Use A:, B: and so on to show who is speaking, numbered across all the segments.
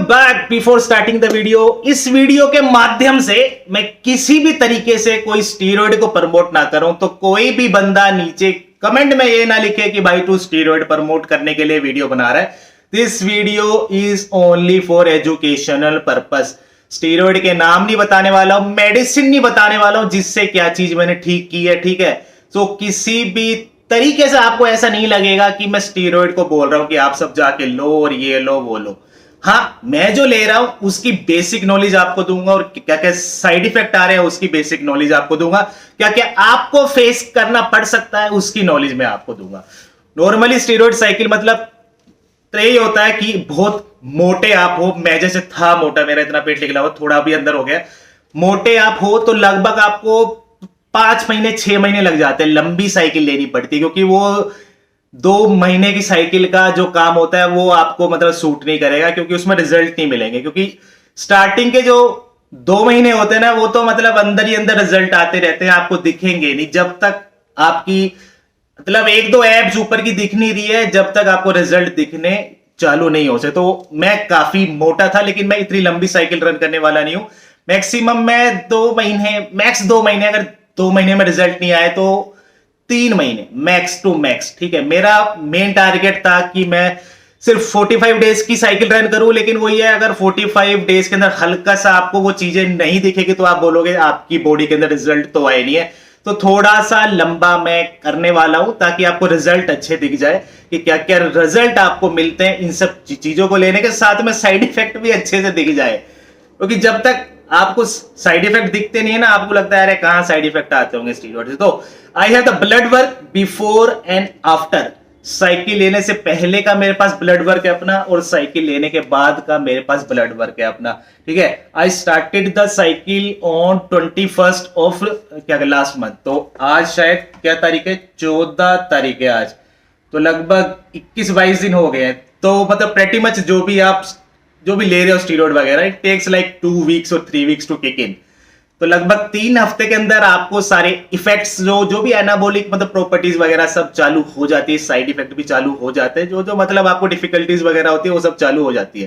A: Back. Before starting the video, इस video के माध्यम से मैं किसी भी तरीके से कोई स्टीरॉयड को प्रमोट ना करूं, तो कोई भी बंदा नीचे कमेंट में ये ना लिखे कि भाई तू स्टीरॉयड प्रमोट करने के लिए वीडियो बना रहा है। This video is only for educational purpose. Steroid के नाम नहीं बताने वाला हूं, मेडिसिन नहीं बताने वाला हूं जिससे क्या चीज मैंने ठीक की है, ठीक है। तो किसी भी तरीके से आपको ऐसा नहीं लगेगा कि मैं स्टीरॉयड को बोल रहा हूं कि आप सब जाके लो और ये लो वो लो। हाँ, मैं जो ले रहा हूं उसकी बेसिक नॉलेज आपको दूंगा और क्या क्या साइड इफेक्ट आ रहे हैं उसकी बेसिक नॉलेज आपको दूंगा, क्या क्या आपको फेस करना पड़ सकता है उसकी नॉलेज मैं आपको दूंगा। नॉर्मली स्टीरॉयड साइकिल मतलब तो यही होता है कि बहुत मोटे आप हो, मैं जैसे था मोटा, मेरा इतना पेट निकला हुआ, थोड़ा भी अंदर हो गया, मोटे आप हो तो लगभग आपको 5 महीने 6 महीने लग जाते हैं लंबी साइकिल लेनी पड़ती है, क्योंकि वो 2 महीने की साइकिल का जो काम होता है वो आपको मतलब सूट नहीं करेगा, क्योंकि उसमें रिजल्ट नहीं मिलेंगे। क्योंकि स्टार्टिंग के जो 2 महीने होते हैं ना, वो तो मतलब अंदर ही अंदर रिजल्ट आते रहते हैं, आपको दिखेंगे नहीं जब तक आपकी मतलब 1-2 एब्स ऊपर की दिख नहीं रही है, जब तक आपको रिजल्ट दिखने चालू नहीं हो सके। तो मैं काफी मोटा था, लेकिन मैं इतनी लंबी साइकिल रन करने वाला नहीं हूं। मैक्सिमम मैं 2 महीने, मैक्स 2 महीने, अगर 2 महीने में रिजल्ट नहीं आए तो 3 महीने मैक्स टू मैक्स, ठीक है। मेरा मेन टारगेट था कि मैं सिर्फ 45 डेज की साइकिल रन करूं, लेकिन वो ये अगर 45 डेज के अंदर हल्का सा आपको वो चीजें नहीं दिखेगी तो आप बोलोगे आपकी बॉडी के अंदर रिजल्ट तो आए नहीं है। तो थोड़ा सा लंबा मैं करने वाला हूं ताकि आपको रिजल्ट अच्छे दिख जाए कि क्या क्या रिजल्ट आपको मिलते हैं इन सब चीजों को लेने के साथ में, साइड इफेक्ट भी अच्छे से दिख जाए। क्योंकि जब तक आपको साइड इफेक्ट दिखते नहीं है ना, आपको लगता है अरे कहां साइड इफेक्ट आते होंगे स्टीरॉयड से। तो I have the blood work before and after. Cycle लेने से पहले का मेरे पास ब्लड वर्क है अपना, और साइकिल लेने के बाद का मेरे पास ब्लड वर्क है अपना, ठीक है। आई started the cycle on 21 of क्या लास्ट मंथ। तो आज शायद क्या तारीख है, 14 तारीख है आज, तो लगभग 21-22 दिन हो गए हैं। तो मतलब प्रेटी मच जो भी ले रहे हो स्टीरॉयड वगैरह, इट टेक्स लाइक 2 वीक्स और 3 वीक्स टू किक इन। तो लगभग 3 हफ्ते के अंदर आपको सारे इफेक्ट्स जो भी एनाबॉलिक मतलब प्रॉपर्टीज वगैरह सब चालू हो जाती है, साइड इफेक्ट भी चालू हो जाते हैं, जो मतलब आपको डिफिकल्टीज वगैरह होती है वो सब चालू हो जाती है।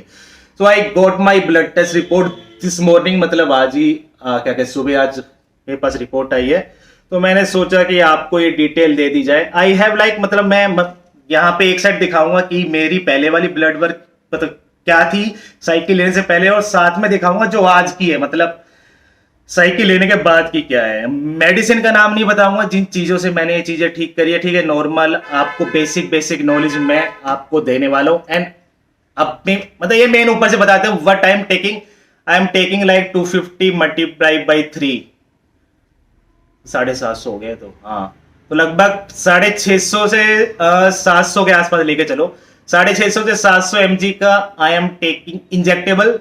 A: So I got my blood test report this morning, मतलब आज ही क्या कहते सुबह आज मेरे पास रिपोर्ट आई है। तो मैंने सोचा कि आपको ये डिटेल दे दी जाए। आई हैव लाइक मतलब मैं यहाँ पे एक साइड दिखाऊंगा कि मेरी पहले वाली ब्लड वर्क मतलब क्या थी साइकिल लेने से पहले, और साथ में दिखाऊंगा जो आज की है मतलब साइकिल लेने के बाद की क्या है। मेडिसिन का नाम नहीं बताऊंगा जिन चीजों से मैंने ये चीजें ठीक करी है, ठीक है। नॉर्मल आपको बेसिक नॉलेज मैं आपको देने वाला हूं। एंड अपने मतलब ये मेन ऊपर से बताते हैं what I am taking like 250 multiply by 3, 750 हो गए। तो हाँ, तो लगभग 650 से 700 के आसपास लेके चलो। 650 से 700 mg का I am taking injectable,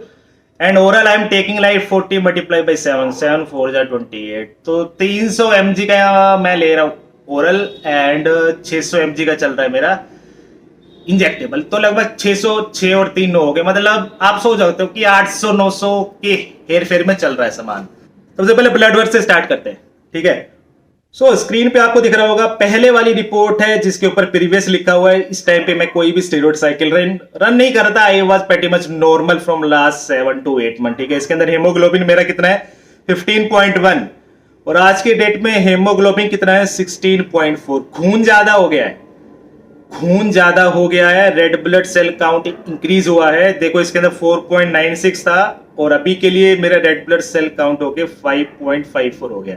A: and oral I am taking like 40 multiply by 7, 7 4 28। तो 300 mg का मैं ले रहा हूं ओरल, एंड 600 mg का चल रहा है मेरा इंजेक्टेबल। तो लगभग 606 और 3 हो गए, मतलब आप सोच सकते हो कि 800-900 के हेर फेर में चल रहा है सामान। सबसे पहले ब्लड वर्क से स्टार्ट करते हैं, ठीक है। सो स्क्रीन पे आपको दिख रहा होगा पहले वाली रिपोर्ट है जिसके ऊपर प्रीवियस लिखा हुआ है। इस टाइम पे मैं कोई भी स्टीरॉयड साइकिल रन नहीं कर रहा था। I was pretty much normal from last 7 to 8 month, ठीक है। इसके अंदर हेमोग्लोबिन मेरा कितना है 15.1, और आज के डेट में हेमोग्लोबिन कितना है 16.4। खून ज्यादा हो गया है, खून ज्यादा हो गया है। Red blood cell count increase हुआ है, देखो इसके अंदर 4.96 था और अभी के लिए मेरा रेड ब्लड सेल काउंट होके 5.54 हो गया।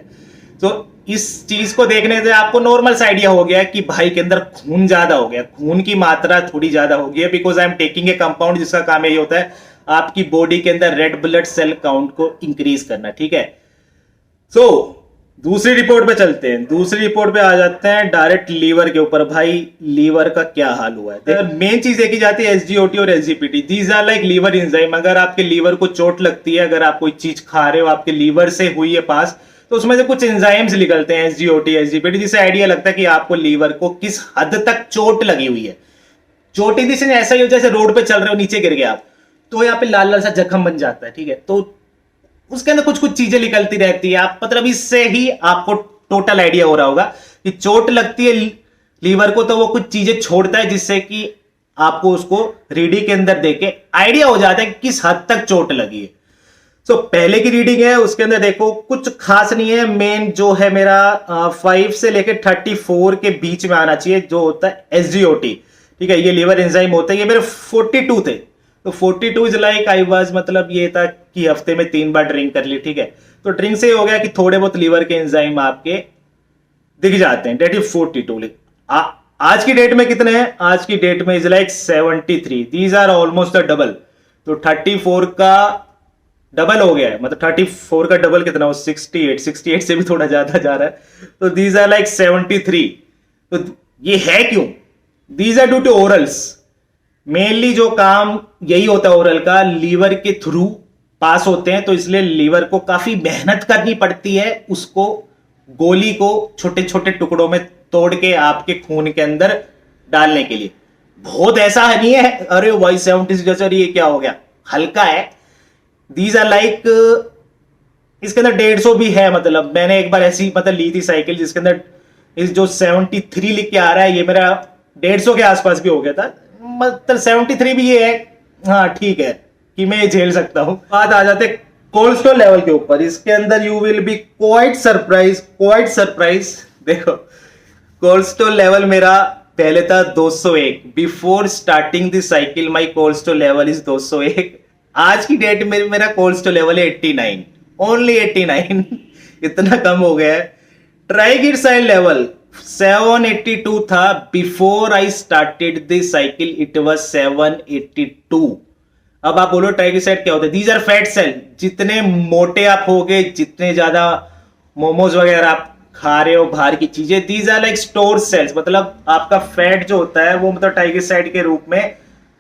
A: तो इस चीज को देखने से आपको नॉर्मल सा आइडिया हो गया कि भाई के अंदर खून ज्यादा हो गया, खून की मात्रा थोड़ी ज्यादा हो गई है, because I am taking a compound जिसका काम यही होता है आपकी बॉडी के अंदर रेड ब्लड सेल काउंट को इंक्रीज करना, ठीक है। सो दूसरी रिपोर्ट पे चलते हैं। दूसरी रिपोर्ट पे आ जाते हैं डायरेक्ट लीवर के ऊपर। भाई लीवर का क्या हाल हुआ है, मेन चीज देखी जाती है SGOT और SGPT, these are like liver enzyme. अगर आपके लीवर को चोट लगती है, अगर आप कोई चीज खा रहे हो आपके लीवर से हुई है पास, तो उसमें से कुछ एंजाइम्स निकलते हैं SGOT SGPT, जिससे आइडिया लगता है कि आपको लीवर को किस हद तक चोट लगी हुई है। चोट इन दिस ऐसा ही हो जैसे रोड पे चल रहे हो, नीचे गिर गए आप, तो यहाँ पे लाल लाल सा जख्म बन जाता है, ठीक है। तो उसके अंदर कुछ कुछ चीजें निकलती रहती है, आप मतलब इससे ही आपको टोटल आइडिया हो रहा होगा कि चोट लगती है लीवर को तो वो कुछ चीजें छोड़ता है जिससे कि आपको उसको रीडिंग के अंदर देके आइडिया हो जाता है कि किस हद तक चोट लगी है। तो पहले की रीडिंग है उसके अंदर देखो कुछ खास नहीं है। मेन जो है मेरा 5 से लेके 34 के बीच में आना चाहिए, जो होता है एसजीओटी। ठीक है, ये लीवर एंजाइम होता है। ये मेरे 42 थे, तो 42 इज लाइक आई वाज, मतलब ये था कि हफ्ते में 3 बार ड्रिंक कर ली। ठीक है, तो ड्रिंक से हो गया कि थोड़े बहुत लीवर के एंजाइम आपके दिख जाते हैं। Date is 42। आज की डेट में कितने हैं? आज की डेट में is like 73। These are almost the double. तो 34 का डबल हो गया है, मतलब 34 का डबल कितना हो? 68 से भी थोड़ा ज्यादा जा रहा है। तो दीज आर लाइक 73। तो ये है क्यों? These are due to orals. Mainly जो काम यही होता है ओरल का, लीवर के थ्रू पास होते हैं, तो इसलिए लीवर को काफी मेहनत करनी पड़ती है उसको गोली को छोटे छोटे टुकड़ों में तोड़ के आपके खून के अंदर डालने के लिए। बहुत ऐसा नहीं है अरे भाई 70 जैसा ये क्या हो गया, हल्का है। दीज आर लाइक इसके अंदर 150 भी है। मतलब मैंने एक बार ऐसी मतलब ली थी साइकिल जिसके अंदर इस जो 73 लिख के आ रहा है, ये मेरा 150 के आसपास भी हो गया था। मतलब 73 भी ये है, हाँ ठीक है कि मैं झेल सकता हूं। बात आ जाते कोलेस्ट्रॉल लेवल के ऊपर। इसके अंदर you will be quite surprise. देखो कोलेस्ट्रॉल लेवल मेरा पहले था 201। Before starting the cycle my cholesterol level is 201। आज की डेट में मेरा कोलेस्ट्रॉल लेवल है 89, ओनली 89। इतना कम हो गया है। ट्राइग्लिसराइड लेवल 782 था। Before I started the cycle it was 782। अब आप बोलो ट्राइग्लिसराइड क्या होता है? These are fat cell. जितने मोटे आप होगे, जितने ज्यादा मोमोज वगैरह आप खा रहे हो, बाहर की चीजें, these are like store cells. मतलब आपका फैट जो होता है वो मतलब ट्राइग्लिसराइड के रूप में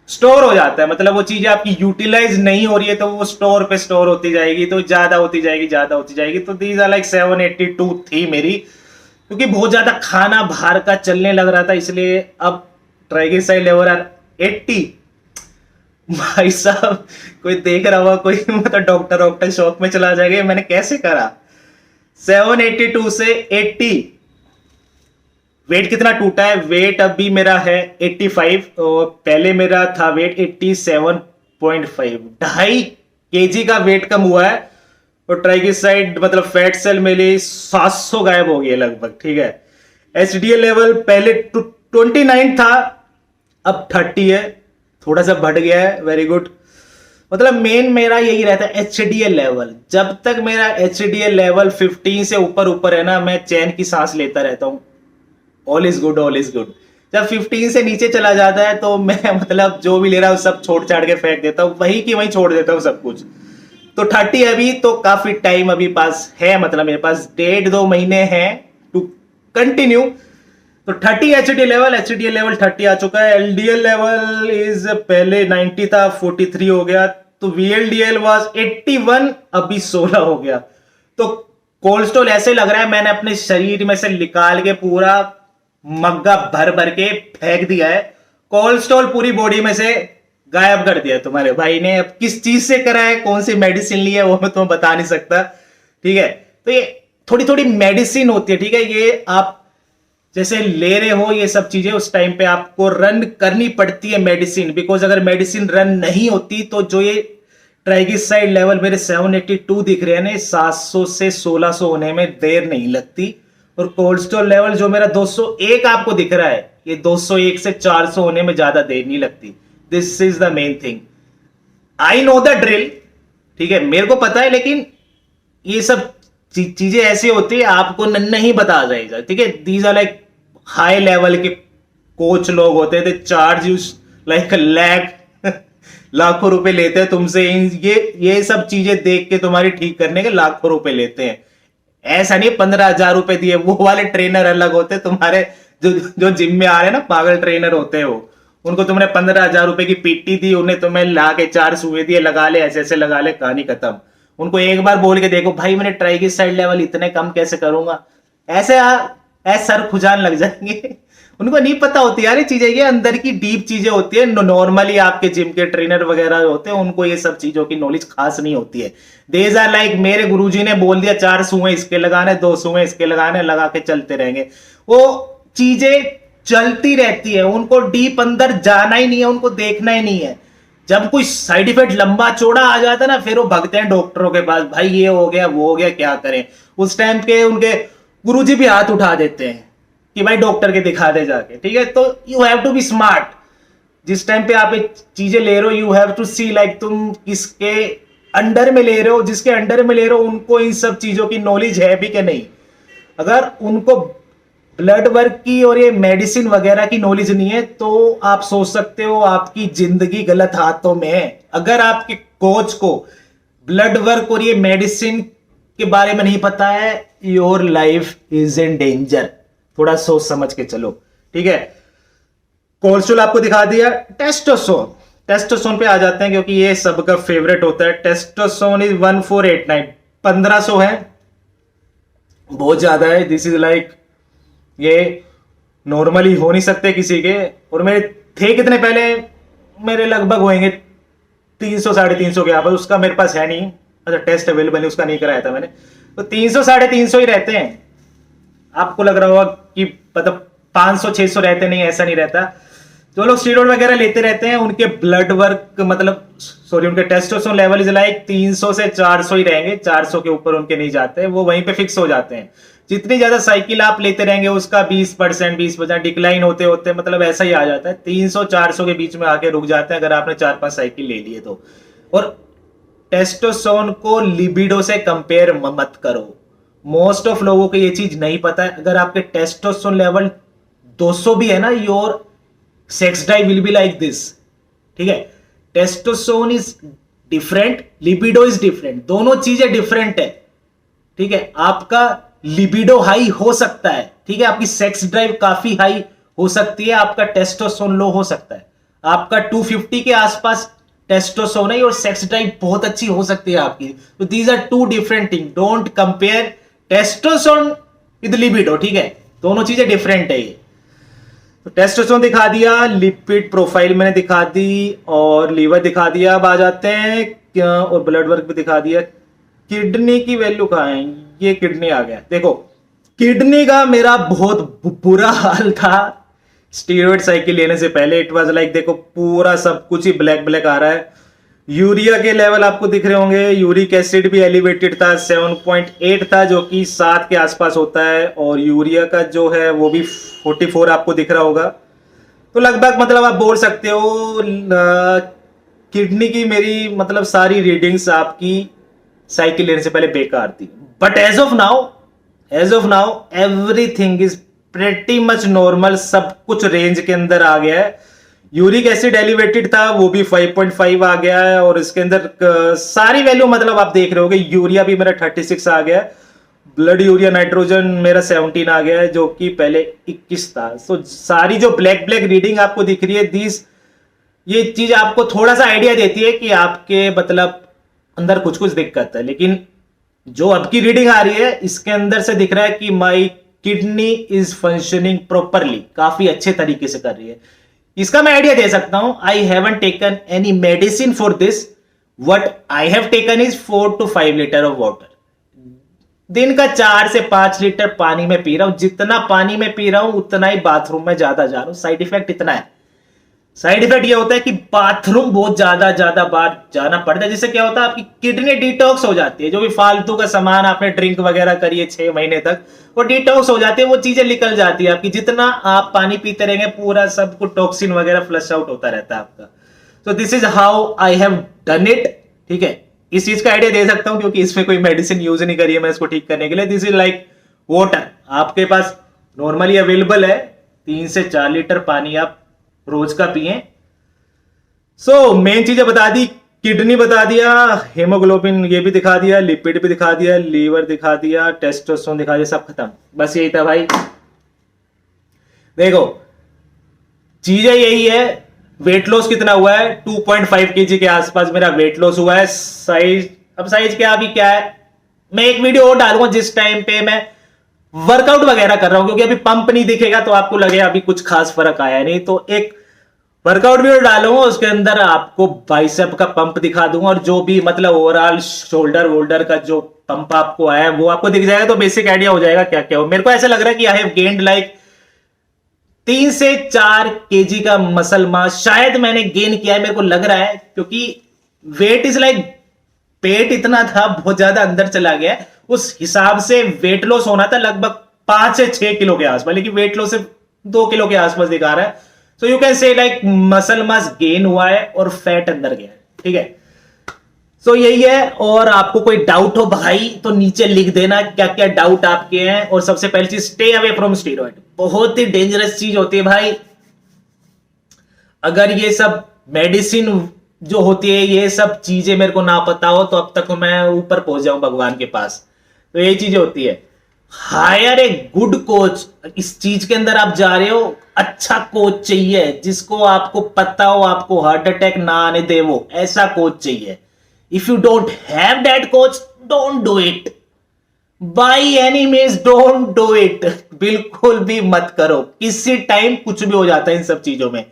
A: स्टोर हो जाता है। मतलब वो चीजें आपकी यूटिलाइज नहीं हो रही है तो वो स्टोर पे स्टोर होती जाएगी, तो ज्यादा होती जाएगी। तो दीज आर लाइक 782 थी मेरी, क्योंकि बहुत ज्यादा खाना बाहर का चलने लग रहा था, इसलिए अब ट्राइग्लिसराइड लेवल आर 80। भाई साहब कोई देख रहा होगा, कोई मतलब डॉक्टर शौक में चला जाएगा मैंने कैसे करा। 782 से 80। वेट कितना टूटा है? वेट अभी मेरा है 85 और पहले मेरा था वेट 87.5। 2.5 kg का वेट कम हुआ है। और ट्राइग्लिसराइड मतलब फैट सेल मेरे 700 गायब हो गए लगभग। ठीक है, एचडीएल लेवल पहले 29 था, अब 30 है, थोड़ा सा बढ़ गया है। Very good. मतलब मेन मेरा यही रहता है एचडीएल लेवल। जब तक मेरा एचडीएल लेवल 15 से ऊपर है ना, मैं चैन की सांस लेता रहता हूं। All is good. जब 15 से नीचे चला जाता है तो मैं मतलब जो भी ले रहा हूं सब छोड़ छाड़ के फेंक देता हूं, वही की वही छोड़ देता हूं सब कुछ। तो 30 अभी तो काफी टाइम अभी पास है, मतलब मेरे पास 1.5-2 महीने हैं टू कंटिन्यू। तो 30 एचडीएल लेवल 30 आ चुका है। एलडीएल लेवल इज पहले 90 था, 43 हो गया। तो वीएलडीएल वाज 81, अभी 16 हो गया। तो कोलेस्ट्रॉल ऐसे लग रहा है मैंने अपने शरीर में से निकाल के पूरा मग्गा भर भर के फेंक दिया है। कोलेस्ट्रॉल पूरी बॉडी में से गायब कर दिया तुम्हारे भाई ने। अब किस चीज से करा है, कौन सी मेडिसिन ली है, वो मैं तुम्हें बता नहीं सकता। ठीक है, तो ये थोड़ी थोड़ी मेडिसिन होती है। ठीक है, ये आप जैसे ले रहे हो ये सब चीजें, उस टाइम पे आपको रन करनी पड़ती है मेडिसिन। बिकॉज अगर मेडिसिन रन नहीं होती तो जो ये ट्राइग्लिसराइड लेवल मेरे 782 दिख रहे हैं ना, 700 से 1600 होने में देर नहीं लगती। और कोलेस्ट्रॉल लेवल जो मेरा 201 आपको दिख रहा है, ये 201 से 400 होने में ज्यादा देर नहीं लगती। This is the main thing. I know the drill. ठीक है, मेरे को पता है, लेकिन ये सब चीजें ऐसी होती है आपको नहीं बता जाएगा। ठीक है, these are like high level के कोच लोग होते थे, चार्ज यू लाइक लाख लाखों रुपए लेते हैं तुमसे। ये सब चीजें देख के तुम्हारी ठीक करने के लाखों रुपए लेते हैं। ऐसा नहीं 15,000 रुपए दिए, वो वाले ट्रेनर अलग होते हैं। तुम्हारे जो जिम में आ रहे हैं ना, पागल ट्रेनर होते हैं वो, उनको तुमने 15,000 रुपए की पीटी दी, उन्हें तुम्हें ला के 4 सुए दिए, लगा ले ऐसे ऐसे लगा ले, कहानी खत्म। उनको एक बार बोल के देखो भाई मैंने ट्राइग्लिसराइड लेवल इतने कम कैसे करूंगा, ऐसे सर खुजान लग जाएंगे। उनको नहीं पता होती यार ये चीजें, ये अंदर की डीप चीजें होती है। नॉर्मली आपके जिम के ट्रेनर वगैरह होते हैं, उनको ये सब चीजों की नॉलेज खास नहीं होती है। देज आर लाइक मेरे गुरुजी ने बोल दिया 4 सुए इसके लगाने, 2 सुए इसके लगाने, लगा के चलते रहेंगे। वो चीजें चलती रहती है, उनको डीप अंदर जाना ही नहीं है, उनको देखना ही नहीं है। जब कोई साइड इफेक्ट लंबा चौड़ा आ जाता है ना, फिर वो भागते हैं डॉक्टरों के पास, भाई ये हो गया वो हो गया, क्या करें। उस टाइम के उनके गुरुजी भी हाथ उठा देते हैं कि भाई डॉक्टर के दिखा दे जाके, ठीक है। तो you have to be smart. जिस टाइम पे आप एक चीजें ले रहे हो, you have to see like तुम किसके अंडर में ले रहे हो, जिसके अंडर में ले रहे हो उनको इन सब चीजों की नॉलेज है भी कि नहीं। अगर उनको ब्लड वर्क की और ये मेडिसिन वगैरह की नॉलेज नहीं है तो आप सोच सकते हो आपकी जिंदगी गलत हाथों में है। अगर आपके कोच को ब्लड वर्क और ये मेडिसिन के बारे में नहीं पता है, your life is in danger. थोड़ा सोच समझ के चलो, ठीक है। कोलेस्ट्रॉल आपको दिखा दिया। टेस्टोस्टेरोन, टेस्टोस्टेरोन पे आ जाते हैं क्योंकि ये सबका फेवरेट होता है। टेस्टोस्टेरोन इज 1489, 1500 है, बहुत ज्यादा है। दिस इज लाइक ये नॉर्मली हो नहीं सकते किसी के। और मेरे थे कितने पहले, मेरे लगभग होंगे 300 350 के आसपास, उसका मेरे पास है नहीं। अच्छा, टेस्ट अवेलेबल है, उसका नहीं कराया था मैंने। तो 300 350 ही रहते हैं। आपको लग रहा होगा कि मतलब 500 600 रहते, नहीं, ऐसा नहीं रहता। जो लोग स्टीरॉइड वगैरह लेते रहते हैं उनके ब्लड वर्क मतलब सॉरी उनके टेस्टोस्टेरोन लेवल इज लाइक 300 से 400 ही रहेंगे, 400 के ऊपर उनके नहीं जाते, वो वहीं पे फिक्स हो जाते हैं। जितनी ज्यादा साइकिल आप लेते रहेंगे उसका 20% डिक्लाइन होते होते मतलब ऐसा ही आ जाता है। 300-400 के बीच में आके रुक जाते हैं अगर आपने 4-5 साइकिल ले लिए तो। और टेस्टोस्टेरोन को लिबिडो से कंपेयर मत करो। मोस्ट ऑफ लोगों को ये चीज नहीं पता है। अगर आपके टेस्टोस्टेरोन लेवल 200 भी है ना, your sex drive will be like this, ठीक है। Testosterone is different, libido is different, दोनों चीजें डिफरेंट है, ठीक है। आपका लिबिडो हाई हो सकता है, ठीक है, आपकी सेक्स ड्राइव काफी हाई हो सकती है, आपका टेस्टोस्टेरोन लो हो सकता है। आपका 250 के आसपास टेस्टोस्टेरोन है और सेक्स ड्राइव बहुत अच्छी हो सकती है आपकी। तो these are two different thing, don't compare testosterone with libido, ठीक है, दोनों चीजें डिफरेंट है ये। तो टेस्टोस्टेरोन दिखा दिया, लिपिड प्रोफाइल मैंने दिखा दी और लीवर दिखा दिया। अब आ जाते हैं क्या, और ब्लड वर्क भी दिखा दिया। किडनी की वैल्यू कहाँ है, ये किडनी आ गया। देखो किडनी का मेरा बहुत बुरा हाल था स्टीरॉइड साइकिल लेने से पहले। इट वाज लाइक देखो पूरा सब कुछ ही ब्लैक ब्लैक आ रहा है। यूरिया के लेवल आपको दिख रहे होंगे, यूरिक एसिड भी एलिवेटेड था, 7.8 था जो कि 7 के आसपास होता है, और यूरिया का जो है वो भी 44 आपको दिख रहा होगा। तो लगभग मतलब आप बोल सकते हो किडनी की मेरी मतलब सारी रीडिंग्स आपकी साइकिल लेने से पहले बेकार थी। But as of now everything is pretty much normal, सब कुछ रेंज के अंदर आ गया है। यूरिक एसिड एलिवेटेड था, वो भी 5.5 आ गया है, और इसके अंदर सारी वैल्यू मतलब आप देख रहे होगे। यूरिया भी मेरा 36 आ गया है, ब्लड यूरिया नाइट्रोजन मेरा 17 आ गया है जो कि पहले 21 था। तो सारी जो ब्लैक ब्लैक रीडिंग आपको दिख रही है, ये चीज आपको थोड़ा सा आइडिया देती है कि आपके मतलब अंदर कुछ कुछ दिक्कत है। लेकिन जो अब की रीडिंग आ रही है इसके अंदर से दिख रहा है कि माई किडनी इज फंक्शनिंग प्रॉपरली, काफी अच्छे तरीके से कर रही है। इसका मैं आइडिया दे सकता हूं। I haven't taken any medicine for this, what I have taken is 4 to 5 litre of water. दिन का 4 से 5 लीटर पानी में पी रहा हूं। जितना पानी में पी रहा हूं उतना ही बाथरूम में ज्यादा जा रहा हूं। साइड इफेक्ट इतना है, साइड इफेक्ट ये होता है कि बाथरूम बहुत ज्यादा बार जाना पड़ता है, जिससे क्या होता है आपकी किडनी डिटॉक्स हो जाती है। जो भी फालतू का सामान आपने ड्रिंक वगैरह करिए 6 महीने तक, वो डिटॉक्स हो जाती है, वो चीजें निकल जाती है आपकी। जितना आप पानी पीते रहेंगे पूरा सब कुछ टॉक्सिन वगैरह फ्लश आउट होता रहता है आपका। तो this is how I have done it, ठीक है। इस चीज का आइडिया दे सकता हूं क्योंकि इसमें कोई मेडिसिन यूज नहीं करी है मैं इसको ठीक करने के लिए। दिस इज लाइक वाटर, आपके पास नॉर्मली अवेलेबल है। 3 से 4 लीटर पानी आप रोज का पिए। सो मेन चीजें बता दी, किडनी बता दिया, हेमोग्लोबिन ये भी दिखा दिया, लिपिड भी दिखा दिया, लीवर दिखा दिया, टेस्टोस्टेरोन दिखा दिया, सब खत्म। बस यही था भाई। देखो चीजें यही है। वेट लॉस कितना हुआ है, 2.5 kg के आसपास मेरा वेट लॉस हुआ है। साइज, अब साइज क्या अभी क्या है, मैं एक वीडियो और डालूंगा जिस टाइम पे मैं वर्कआउट वगैरह कर रहा हूं, क्योंकि अभी पंप नहीं दिखेगा तो आपको लगेगा अभी कुछ खास फर्क आया नहीं। तो एक वर्कआउट वीडियो डालूंगा, उसके अंदर आपको बाइसेप का पंप दिखा दूंगा, और जो भी मतलब ओवरऑल शोल्डर वोल्डर का जो पंप आपको आया है वो आपको दिख जाएगा। तो बेसिक आइडिया हो जाएगा क्या क्या हो। मेरे को ऐसा लग रहा है कि आई हैव गेन्ड लाइक 3 से 4 केजी का मसल मास शायद मैंने गेन किया है, मेरे को लग रहा है, क्योंकि वेट इज लाइक, पेट इतना था बहुत ज्यादा अंदर चला गया है, उस हिसाब से वेट लॉस होना था लगभग 5 से 6 किलो के आसपास, लेकिन वेट लॉस सिर्फ 2 किलो के आसपास दिखा रहा है। So you can say like muscle mass gain हुआ है और फैट अंदर गया है, ठीक है। सो यही है। और आपको कोई डाउट हो भाई तो नीचे लिख देना क्या क्या डाउट आपके हैं। और सबसे पहली चीज, स्टे अवे फ्रॉम स्टीरॉइड, बहुत ही डेंजरस चीज होती है भाई। अगर ये सब मेडिसिन जो होती है, ये सब चीजें मेरे को ना पता हो तो अब तक मैं ऊपर पहुंच जाऊं भगवान के पास। तो यही चीजें होती है। हायर ए गुड कोच, इस चीज के अंदर आप जा रहे हो, अच्छा कोच चाहिए जिसको आपको पता हो आपको हार्ट अटैक ना आने दे, वो ऐसा कोच चाहिए। If you don't have that coach, don't do it by any means, don't do it, बिल्कुल भी मत करो। किसी टाइम कुछ भी हो जाता है इन सब चीजों में।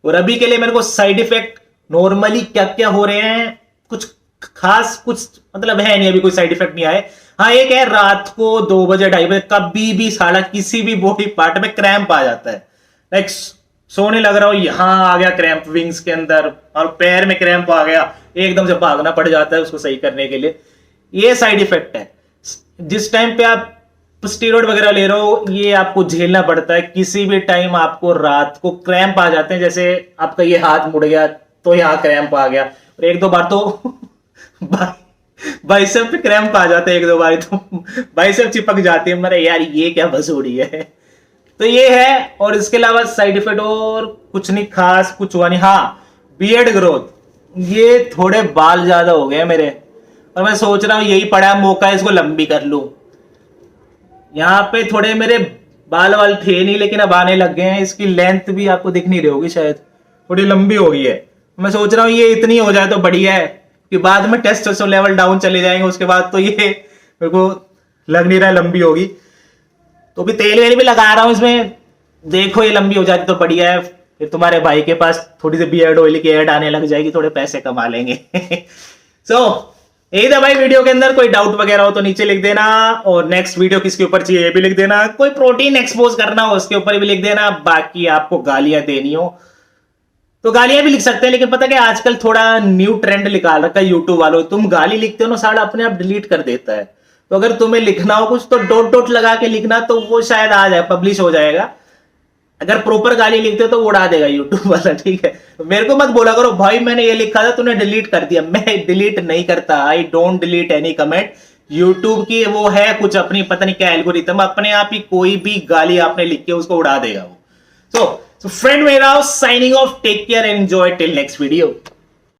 A: और अभी के लिए मेरे को साइड इफेक्ट नॉर्मली क्या क्या हो रहे हैं, कुछ खास कुछ मतलब है नहीं, अभी कोई साइड इफेक्ट नहीं आए। हाँ एक है, रात को 2 बजे 2:30 बजे कभी भी साला किसी भी बॉडी पार्ट में क्रैम्प आ जाता है। लाइक सोने लग रहा हो, यहां आ गया क्रैम्प विंग्स के अंदर, और पैर में क्रैम्प आ गया, एकदम से भागना पड़ जाता है उसको सही करने के लिए। ये साइड इफेक्ट है। जिस टाइम पे आप स्टेरॉइड वगैरह ले रहे हो, ये आपको झेलना पड़ता है। किसी भी टाइम आपको रात को क्रैम्प आ जाते हैं, जैसे आपका ये हाथ मुड़ गया तो यहां क्रैम्प आ गया, और 1-2 बार तो बाइसेप पे क्रैम्प आ जाते हैं, 1-2 बार तो बाइसेप चिपक जाती है। मेरे यार ये क्या बस हो रही है। तो ये है। और इसके अलावा साइड इफेक्ट और कुछ नहीं खास, कुछ हुआ नहीं। हाँ बियर्ड ग्रोथ, ये थोड़े बाल ज्यादा हो गए मेरे, और मैं सोच रहा हूं यही पड़ा मौका है इसको लंबी कर लूं। यहाँ पे थोड़े मेरे बाल वाल थे नहीं, लेकिन अब आने लग गए हैं। इसकी लेंथ भी आपको दिख नहीं रही होगी शायद, थोड़ी लंबी हो गई है। मैं सोच रहा हूँ ये इतनी हो जाए तो बढ़िया है कि बाद में टेस्टोस्टेरोन लेवल डाउन चले जाएंगे, उसके बाद तो ये मेरे को लग नहीं रहा लंबी होगी। तो भी तेल वेल भी लगा रहा हूँ इसमें, देखो ये लंबी हो जाती तो बढ़िया है। फिर तुम्हारे भाई के पास थोड़ी सी बियर्ड ऑयल की एड आने लग जाएगी, थोड़े पैसे कमा लेंगे। यही था भाई वीडियो के अंदर। कोई डाउट वगैरह हो तो नीचे लिख देना, और नेक्स्ट वीडियो किसके ऊपर चाहिए ये भी लिख देना। कोई प्रोटीन एक्सपोज करना हो उसके ऊपर भी लिख देना। बाकी आपको गालियां देनी हो तो गालियां भी लिख सकते हैं, लेकिन पता क्या आजकल थोड़ा न्यू ट्रेंड निकाल रखा है यूट्यूब वालों, तुम गाली लिखते हो ना साला अपने आप डिलीट कर देता है। तो अगर तुम्हें लिखना हो कुछ तो डॉट डॉट लगा के लिखना, तो वो शायद आ जाए, पब्लिश हो जाएगा। अगर प्रॉपर गाली लिखते हो तो वो उड़ा देगा यूट्यूब वाला, ठीक है। तो मेरे को मत बोला करो भाई मैंने ये लिखा था तूने डिलीट कर दिया। मैं डिलीट नहीं करता, I don't delete any comment. YouTube की वो है कुछ अपनी पता नहीं क्या एल्गोरिथम, अपने आप ही कोई भी गाली आपने लिख के उसको उड़ा देगा वो। So friend, signing off. Take care and enjoy till next video.